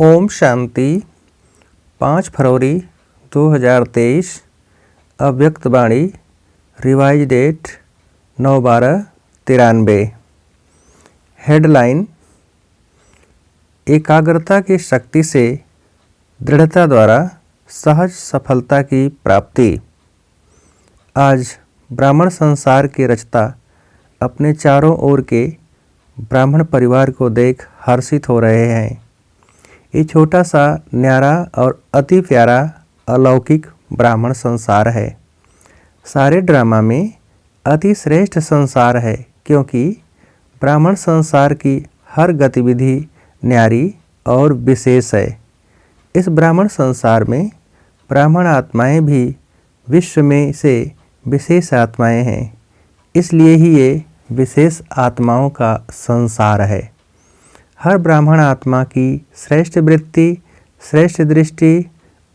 ओम शांति। 5 फरवरी 2023। अव्यक्त वाणी। Revise date 9/12/93। Headline. एकाग्रता की शक्ति से दृढ़ता द्वारा सहज सफलता की प्राप्ति। आज ब्राह्मण संसार के रचता अपने चारों ओर के ब्राह्मण परिवार को देख हर्षित हो रहे हैं। ये छोटा सा न्यारा और अति प्यारा अलौकिक ब्राह्मण संसार है। सारे ड्रामा में अति श्रेष्ठ संसार है, क्योंकि ब्राह्मण संसार की हर गतिविधि न्यारी और विशेष है। इस ब्राह्मण संसार में ब्राह्मण आत्माएं भी विश्व में से विशेष आत्माएं हैं, इसलिए ही ये विशेष आत्माओं का संसार है। हर ब्राह्मण आत्मा की श्रेष्ठ वृत्ति, श्रेष्ठ दृष्टि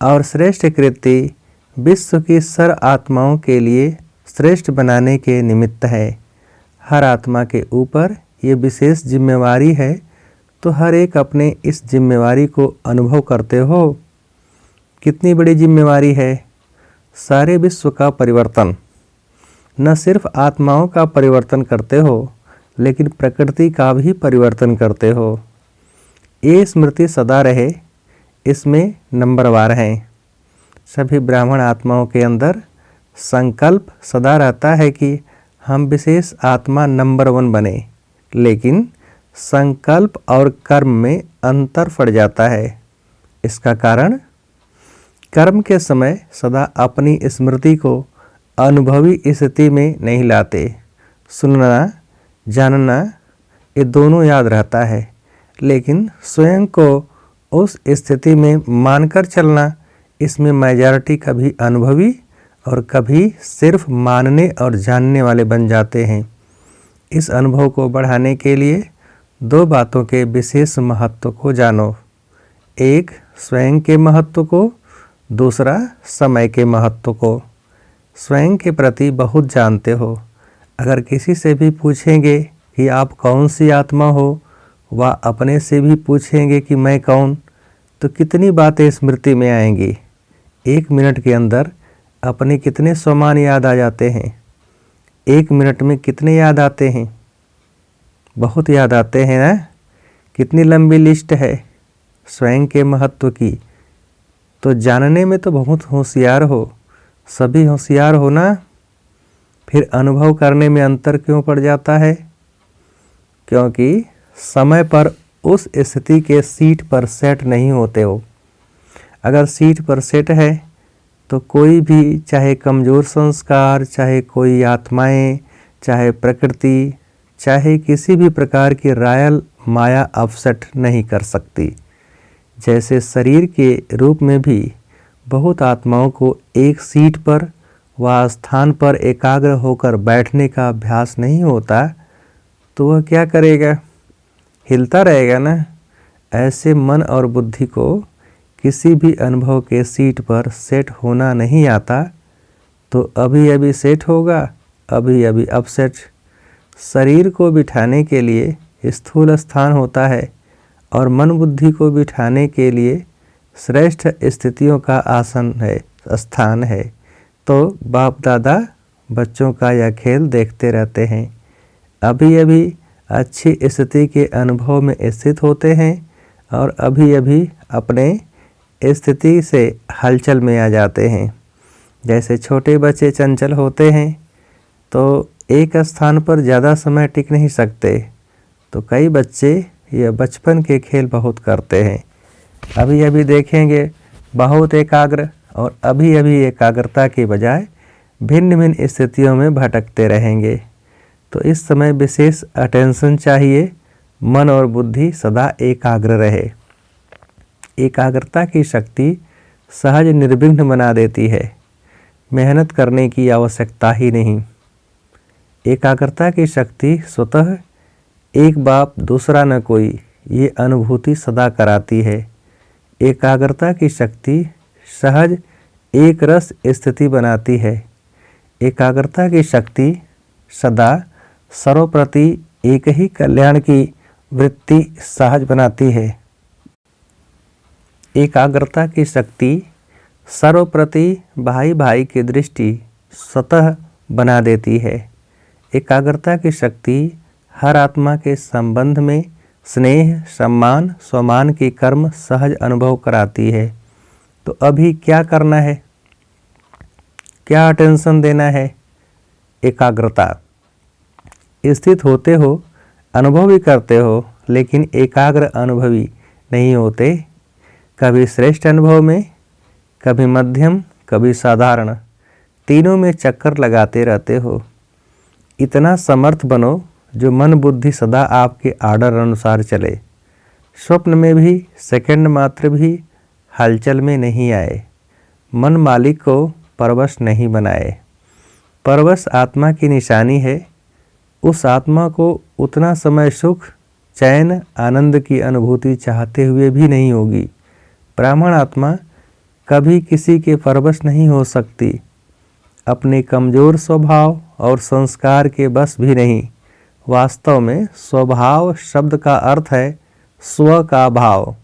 और श्रेष्ठ कृति विश्व की सर आत्माओं के लिए श्रेष्ठ बनाने के निमित्त है। हर आत्मा के ऊपर ये विशेष जिम्मेवारी है, तो हर एक अपने इस जिम्मेवारी को अनुभव करते हो। कितनी बड़ी जिम्मेवारी है। सारे विश्व का परिवर्तन। न सिर्फ आत्माओं का परिवर्तन करते हो, लेकिन प्रकृति का भी परिवर्तन करते हो। ये स्मृति सदा रहे, इसमें नंबरवार हैं। सभी ब्राह्मण आत्माओं के अंदर संकल्प सदा रहता है कि हम विशेष आत्मा नंबर 1 बने, लेकिन संकल्प और कर्म में अंतर पड़ जाता है। इसका कारण कर्म के समय सदा अपनी स्मृति को अनुभवी स्थिति में नहीं लाते। सुनना, जानना ये दोनों याद रहता है, लेकिन स्वयं को उस स्थिति में मानकर चलना, इसमें मेजॉरिटी कभी अनुभवी और कभी सिर्फ मानने और जानने वाले बन जाते हैं। इस अनुभव को बढ़ाने के लिए 2 बातों के विशेष महत्व को जानो। एक स्वयं के महत्व को, दूसरा समय के महत्व को। स्वयं के प्रति बहुत जानते हो। अगर किसी से भी पूछेंगे कि आप कौन सी आत्मा हो, व अपने से भी पूछेंगे कि मैं कौन, तो कितनी बातें स्मृति में आएंगी। 1 मिनट के अंदर अपने कितने स्वमान याद आ जाते हैं। 1 मिनट में कितने याद आते हैं? बहुत याद आते हैं ना। कितनी लंबी लिस्ट है स्वयं के महत्व की। तो जानने में तो बहुत होशियार हो, सभी होशियार हो ना। फिर अनुभव करने में अंतर क्यों पड़ जाता है? क्योंकि समय पर उस स्थिति के सीट पर सेट नहीं होते हो। अगर सीट पर सेट है तो कोई भी, चाहे कमज़ोर संस्कार, चाहे कोई आत्माएं, चाहे प्रकृति, चाहे किसी भी प्रकार की रॉयल माया अपसेट नहीं कर सकती। जैसे शरीर के रूप में भी बहुत आत्माओं को एक सीट पर व स्थान पर एकाग्र होकर बैठने का अभ्यास नहीं होता, तो वह क्या करेगा? हिलता रहेगा ना। ऐसे मन और बुद्धि को किसी भी अनुभव के सीट पर सेट होना नहीं आता, तो अभी अभी सेट होगा, अभी अभी अपसेट। शरीर को बिठाने के लिए स्थूल स्थान होता है, और मन बुद्धि को बिठाने के लिए श्रेष्ठ स्थितियों का आसन है, स्थान है। तो बाप दादा बच्चों का यह खेल देखते रहते हैं। अभी अभी अच्छी स्थिति के अनुभव में स्थित होते हैं, और अभी अभी अपने स्थिति से हलचल में आ जाते हैं। जैसे छोटे बच्चे चंचल होते हैं, तो एक स्थान पर ज़्यादा समय टिक नहीं सकते। तो कई बच्चे यह बचपन के खेल बहुत करते हैं। अभी अभी देखेंगे बहुत एकाग्र, और अभी अभी एकाग्रता के बजाय भिन्न भिन्न स्थितियों में भटकते रहेंगे। तो इस समय विशेष अटेंशन चाहिए। मन और बुद्धि सदा एकाग्र रहे। एकाग्रता की शक्ति सहज निर्विघ्न बना देती है। मेहनत करने की आवश्यकता ही नहीं। एकाग्रता की शक्ति स्वतः एक बाप दूसरा न कोई, ये अनुभूति सदा कराती है। एकाग्रता की शक्ति सहज एक रस स्थिति बनाती है। एकाग्रता की शक्ति सदा सर्वप्रति एक ही कल्याण की वृत्ति सहज बनाती है। एकाग्रता की शक्ति सर्वप्रति भाई भाई की दृष्टि स्वतः बना देती है। एकाग्रता की शक्ति हर आत्मा के संबंध में स्नेह, सम्मान, स्वमान की कर्म सहज अनुभव कराती है। तो अभी क्या करना है, क्या अटेंशन देना है? एकाग्रता। स्थित होते हो, अनुभव भी करते हो, लेकिन एकाग्र अनुभवी नहीं होते। कभी श्रेष्ठ अनुभव में, कभी मध्यम, कभी साधारण, तीनों में चक्कर लगाते रहते हो। इतना समर्थ बनो जो मन बुद्धि सदा आपके आर्डर अनुसार चले। स्वप्न में भी सेकंड मात्र भी हलचल में नहीं आए। मन मालिक को परवश नहीं बनाए। परवश आत्मा की निशानी है। उस आत्मा को उतना समय सुख, चैन, आनंद की अनुभूति चाहते हुए भी नहीं होगी। ब्राह्मण आत्मा कभी किसी के परवश नहीं हो सकती। अपने कमजोर स्वभाव और संस्कार के बस भी नहीं। वास्तव में स्वभाव शब्द का अर्थ है स्व का भाव।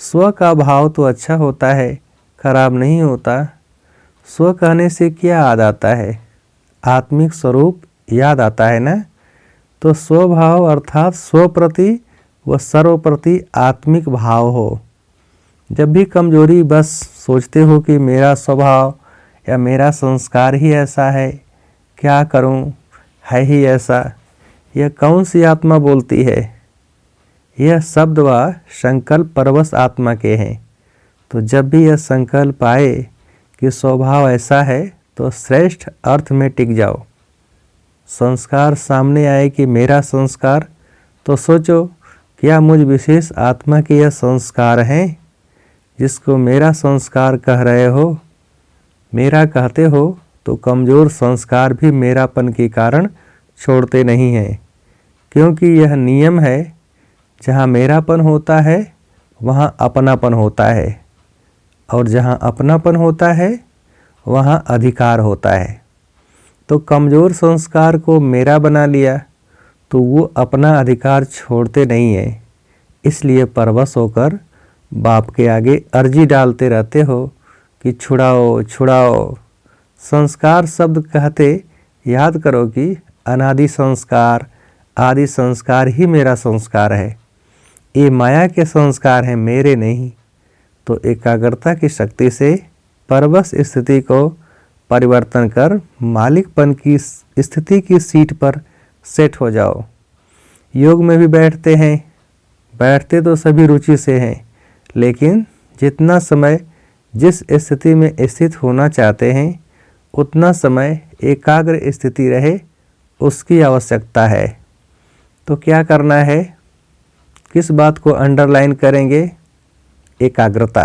स्व का भाव तो अच्छा होता है, खराब नहीं होता। स्व कहने से क्या याद आता है? आत्मिक स्वरूप याद आता है ना। तो स्वभाव अर्थात स्व प्रति व सर्व प्रति आत्मिक भाव हो। जब भी कमजोरी बस सोचते हो कि मेरा स्वभाव या मेरा संस्कार ही ऐसा है, क्या करूं, है ही ऐसा, यह कौन सी आत्मा बोलती है? यह शब्द व संकल्प परवश आत्मा के हैं। तो जब भी यह संकल्प आए कि स्वभाव ऐसा है, तो श्रेष्ठ अर्थ में टिक जाओ। संस्कार सामने आए कि मेरा संस्कार, तो सोचो क्या मुझ विशेष आत्मा के यह संस्कार हैं जिसको मेरा संस्कार कह रहे हो? मेरा कहते हो तो कमजोर संस्कार भी मेरापन के कारण छोड़ते नहीं हैं, क्योंकि यह नियम है, जहाँ मेरापन होता है वहाँ अपनापन होता है, और जहाँ अपनापन होता है वहाँ अधिकार होता है। तो कमज़ोर संस्कार को मेरा बना लिया तो वो अपना अधिकार छोड़ते नहीं हैं। इसलिए परवश होकर बाप के आगे अर्जी डालते रहते हो कि छुड़ाओ छुड़ाओ। संस्कार शब्द कहते याद करो कि अनादि संस्कार, आदि संस्कार ही मेरा संस्कार है। ये माया के संस्कार हैं, मेरे नहीं। तो एकाग्रता की शक्ति से परवश स्थिति को परिवर्तन कर मालिकपन की स्थिति की सीट पर सेट हो जाओ। योग में भी बैठते तो सभी रुचि से हैं, लेकिन जितना समय जिस स्थिति में स्थित होना चाहते हैं उतना समय एकाग्र स्थिति रहे, उसकी आवश्यकता है। तो क्या करना है, किस बात को अंडरलाइन करेंगे? एकाग्रता।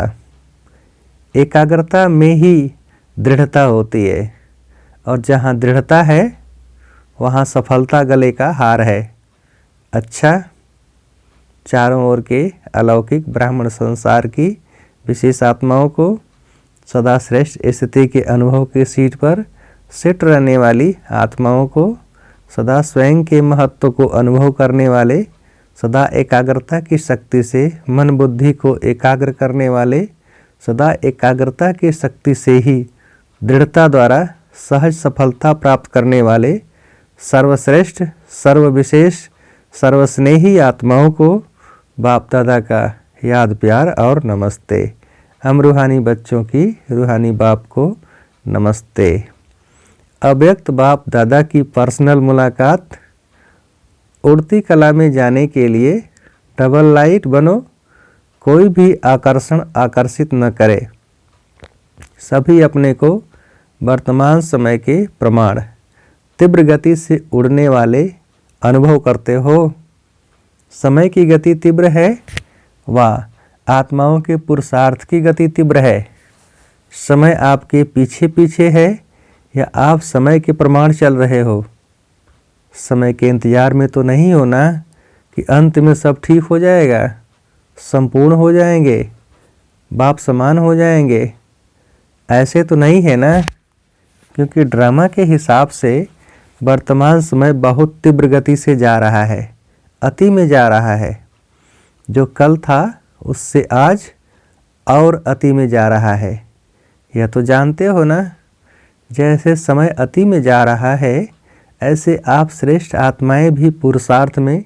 एकाग्रता में ही दृढ़ता होती है, और जहाँ दृढ़ता है वहाँ सफलता गले का हार है। अच्छा, चारों ओर के अलौकिक ब्राह्मण संसार की विशेष आत्माओं को सदा श्रेष्ठ स्थिति के अनुभव की सीट पर सेट रहने वाली आत्माओं को, सदा स्वयं के महत्व को अनुभव करने वाले, सदा एकाग्रता की शक्ति से मन बुद्धि को एकाग्र करने वाले, सदा एकाग्रता की शक्ति से ही दृढ़ता द्वारा सहज सफलता प्राप्त करने वाले सर्वश्रेष्ठ, सर्वविशेष, सर्वस्नेही आत्माओं को बाप दादा का याद प्यार और नमस्ते। हम रूहानी बच्चों की रूहानी बाप को नमस्ते। अव्यक्त बाप दादा की पर्सनल मुलाकात। उड़ती कला में जाने के लिए डबल लाइट बनो। कोई भी आकर्षण आकर्षित न करे। सभी अपने को वर्तमान समय के प्रमाण तीव्र गति से उड़ने वाले अनुभव करते हो। समय की गति तीव्र है व आत्माओं के पुरुषार्थ की गति तीव्र है। समय आपके पीछे पीछे है या आप समय के प्रमाण चल रहे हो? समय के इंतजार में तो नहीं हो ना कि अंत में सब ठीक हो जाएगा, संपूर्ण हो जाएंगे, बाप समान हो जाएंगे। ऐसे तो नहीं है ना, क्योंकि ड्रामा के हिसाब से वर्तमान समय बहुत तीव्र गति से जा रहा है, अति में जा रहा है। जो कल था उससे आज और अति में जा रहा है। यह तो जानते हो ना, जैसे समय अति में जा रहा है ऐसे आप श्रेष्ठ आत्माएं भी पुरुषार्थ में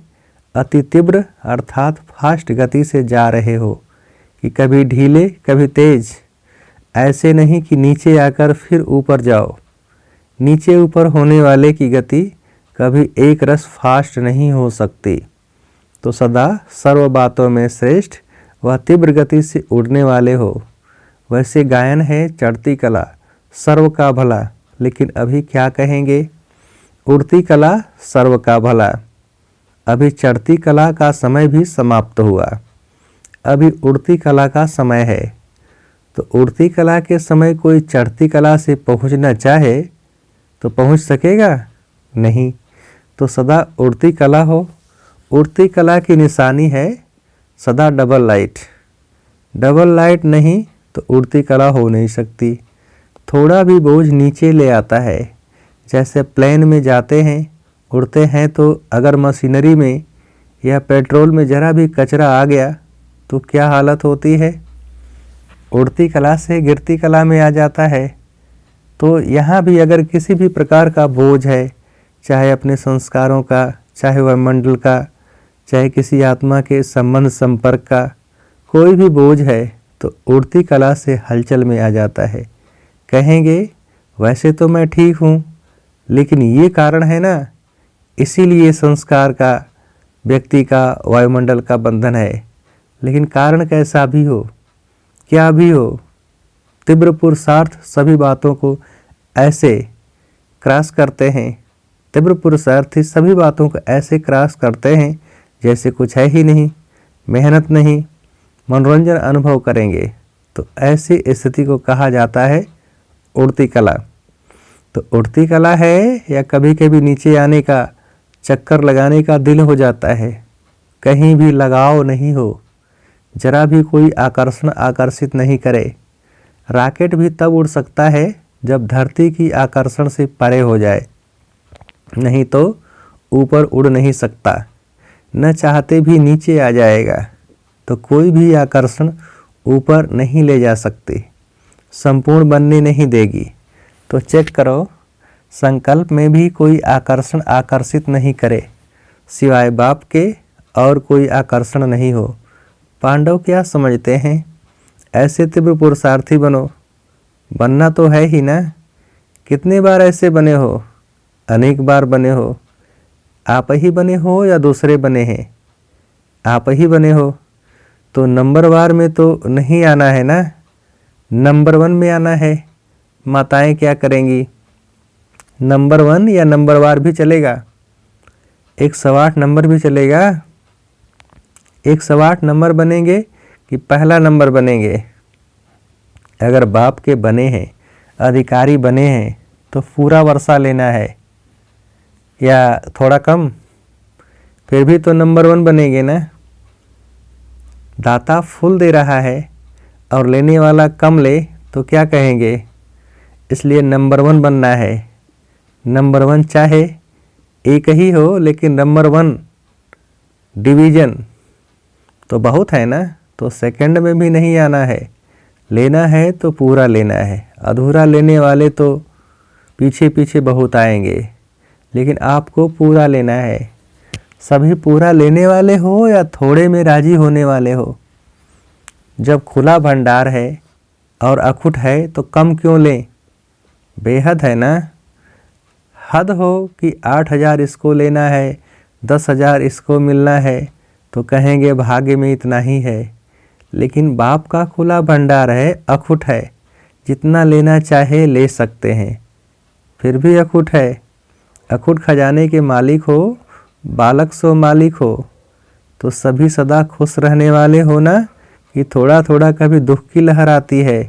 अति तीव्र अर्थात फास्ट गति से जा रहे हो कि कभी ढीले कभी तेज। ऐसे नहीं कि नीचे आकर फिर ऊपर जाओ। नीचे ऊपर होने वाले की गति कभी एक रस फास्ट नहीं हो सकती। तो सदा सर्व बातों में श्रेष्ठ व तीव्र गति से उड़ने वाले हो। वैसे गायन है चढ़ती कला सर्व का भला, लेकिन अभी क्या कहेंगे, उड़ती कला सर्व का भला। अभी चढ़ती कला का समय भी समाप्त हुआ, अभी उड़ती कला का समय है। तो उड़ती कला के समय कोई चढ़ती कला से पहुंचना चाहे तो पहुंच सकेगा नहीं। तो सदा उड़ती कला हो। उड़ती कला की निशानी है सदा डबल लाइट। डबल लाइट नहीं तो उड़ती कला हो नहीं सकती। थोड़ा भी बोझ नीचे ले आता है। जैसे प्लेन में जाते हैं उड़ते हैं, तो अगर मशीनरी में या पेट्रोल में जरा भी कचरा आ गया तो क्या हालत होती है, उड़ती कला से गिरती कला में आ जाता है। तो यहाँ भी अगर किसी भी प्रकार का बोझ है, चाहे अपने संस्कारों का, चाहे वायुमंडल का, चाहे किसी आत्मा के संबंध संपर्क का, कोई भी बोझ है तो उड़ती कला से हलचल में आ जाता है। कहेंगे वैसे तो मैं ठीक हूँ, लेकिन ये कारण है ना, इसीलिए संस्कार का, व्यक्ति का, वायुमंडल का बंधन है। लेकिन कारण कैसा भी हो, क्या भी हो, तीव्र पुरुषार्थ सभी बातों को ऐसे क्रॉस करते हैं। तीव्र पुरुषार्थी सभी बातों को ऐसे क्रॉस करते हैं जैसे कुछ है ही नहीं, मेहनत नहीं, मनोरंजन अनुभव करेंगे। तो ऐसी स्थिति को कहा जाता है उड़ती कला। तो उड़ती कला है या कभी कभी नीचे आने का, चक्कर लगाने का दिल हो जाता है, कहीं भी लगाव नहीं हो, जरा भी कोई आकर्षण आकर्षित नहीं करे। रॉकेट भी तब उड़ सकता है जब धरती की आकर्षण से परे हो जाए, नहीं तो ऊपर उड़ नहीं सकता। न चाहते भी नीचे आ जाएगा। तो कोई भी आकर्षण ऊपर नहीं ले जा सकती, संपूर्ण बनने नहीं देगी। तो चेक करो, संकल्प में भी कोई आकर्षण आकर्षित नहीं करे, सिवाय बाप के और कोई आकर्षण नहीं हो। पांडव क्या समझते हैं, ऐसे तीव्र पुरुषार्थी बनो। बनना तो है ही ना। कितने बार ऐसे बने हो, अनेक बार बने हो। आप ही बने हो या दूसरे बने हैं, आप ही बने हो। तो नंबरवार में तो नहीं आना है ना, नंबर 1 में आना है। माताएं क्या करेंगी, नंबर 1 या नंबरवार भी चलेगा, 108 नंबर भी चलेगा। 108 नंबर बनेंगे कि पहला नंबर बनेंगे। अगर बाप के बने हैं, अधिकारी बने हैं, तो पूरा वर्षा लेना है या थोड़ा कम, फिर भी तो नंबर 1 बनेंगे ना। दाता फुल दे रहा है और लेने वाला कम ले तो क्या कहेंगे। इसलिए नंबर 1 बनना है। नंबर 1 चाहे एक ही हो, लेकिन नंबर 1 डिवीज़न तो बहुत है ना। तो सेकंड में भी नहीं आना है, लेना है तो पूरा लेना है। अधूरा लेने वाले तो पीछे पीछे बहुत आएंगे, लेकिन आपको पूरा लेना है। सभी पूरा लेने वाले हो या थोड़े में राजी होने वाले हो। जब खुला भंडार है और अखुट है तो कम क्यों लें, बेहद है ना। हद हो कि 8,000 इसको लेना है, 10,000 इसको मिलना है, तो कहेंगे भाग्य में इतना ही है। लेकिन बाप का खुला भंडार है, अखुट है, जितना लेना चाहे ले सकते हैं। फिर भी अखुट है। अखुट खजाने के मालिक हो, बालक सो मालिक हो। तो सभी सदा खुश रहने वाले हो ना, कि थोड़ा थोड़ा कभी दुख की लहर आती है।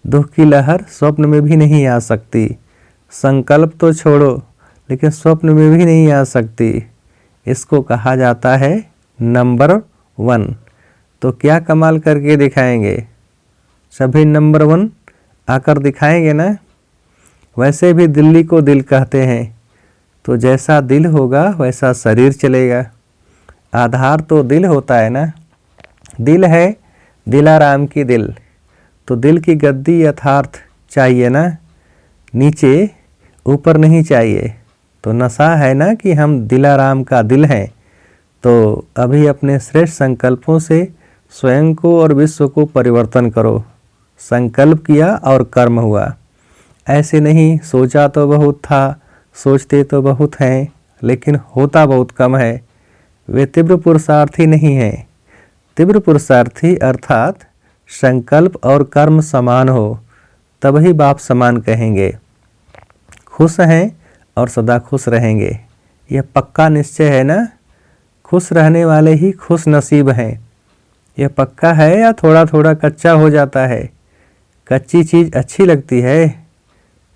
दुख की लहर स्वप्न में भी नहीं आ सकती। संकल्प तो छोड़ो, लेकिन स्वप्न में भी नहीं आ सकती। इसको कहा जाता है नंबर 1। तो क्या कमाल करके दिखाएंगे, सभी नंबर 1 आकर दिखाएंगे ना। वैसे भी दिल्ली को दिल कहते हैं, तो जैसा दिल होगा वैसा शरीर चलेगा। आधार तो दिल होता है ना। दिल है, दिलाराम की दिल, तो दिल की गद्दी यथार्थ चाहिए ना, नीचे ऊपर नहीं चाहिए। तो नशा है ना कि हम दिलाराम का दिल हैं। तो अभी अपने श्रेष्ठ संकल्पों से स्वयं को और विश्व को परिवर्तन करो। संकल्प किया और कर्म हुआ। ऐसे नहीं सोचा तो बहुत था, सोचते तो बहुत हैं, लेकिन होता बहुत कम है। वे तीव्र पुरुषार्थी नहीं हैं। तीव्र पुरुषार्थी अर्थात संकल्प और कर्म समान हो, तभी बाप समान कहेंगे। खुश हैं और सदा खुश रहेंगे, यह पक्का निश्चय है ना। खुश रहने वाले ही खुश नसीब हैं। यह पक्का है या थोड़ा थोड़ा कच्चा हो जाता है। कच्ची चीज़ अच्छी लगती है,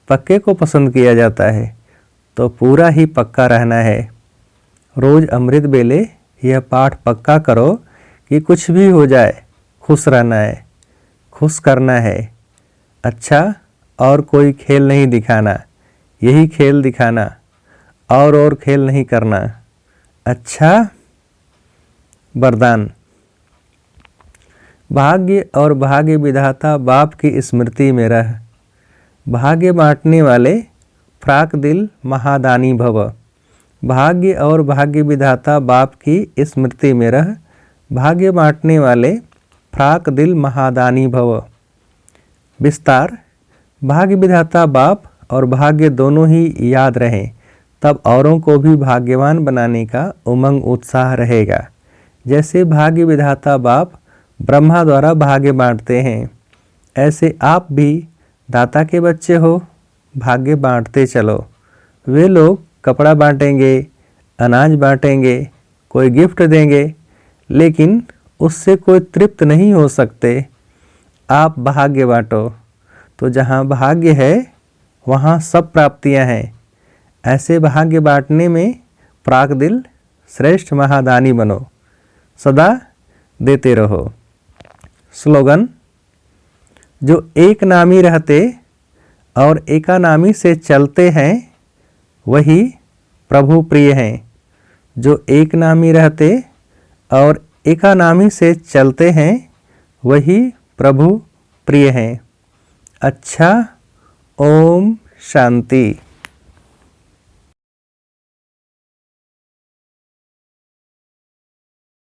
पक्के को पसंद किया जाता है, तो पूरा ही पक्का रहना है। रोज़ अमृत बेले यह पाठ पक्का करो कि कुछ भी हो जाए खुश रहना है, खुश करना है। अच्छा, और कोई खेल नहीं दिखाना, यही खेल दिखाना, और खेल नहीं करना। अच्छा, वरदान। भाग्य और भाग्य विधाता बाप की स्मृति में रह। भाग्य बांटने वाले फ्राक दिल महादानी भव। भाग्य और भाग्य विधाता बाप की स्मृति में रह। भाग्य बांटने वाले फ्राक दिल महादानी भव। विस्तार। भाग्य विधाता बाप और भाग्य दोनों ही याद रहें, तब औरों को भी भाग्यवान बनाने का उमंग उत्साह रहेगा। जैसे भाग्य विधाता बाप ब्रह्मा द्वारा भाग्य बांटते हैं, ऐसे आप भी दाता के बच्चे हो, भाग्य बांटते चलो। वे लोग कपड़ा बांटेंगे, अनाज बांटेंगे, कोई गिफ्ट देंगे, लेकिन उससे कोई तृप्त नहीं हो सकते। आप भाग्य बांटो, तो जहाँ भाग्य है वहाँ सब प्राप्तियाँ हैं। ऐसे भाग्य बांटने में प्राक दिल श्रेष्ठ महादानी बनो, सदा देते रहो। स्लोगन। जो एक नामी रहते और एकानामी से चलते हैं, वही प्रभु प्रिय हैं। जो एक नामी रहते और एकानामी से चलते हैं, वही प्रभु प्रिय हैं। अच्छा, ओम शांति।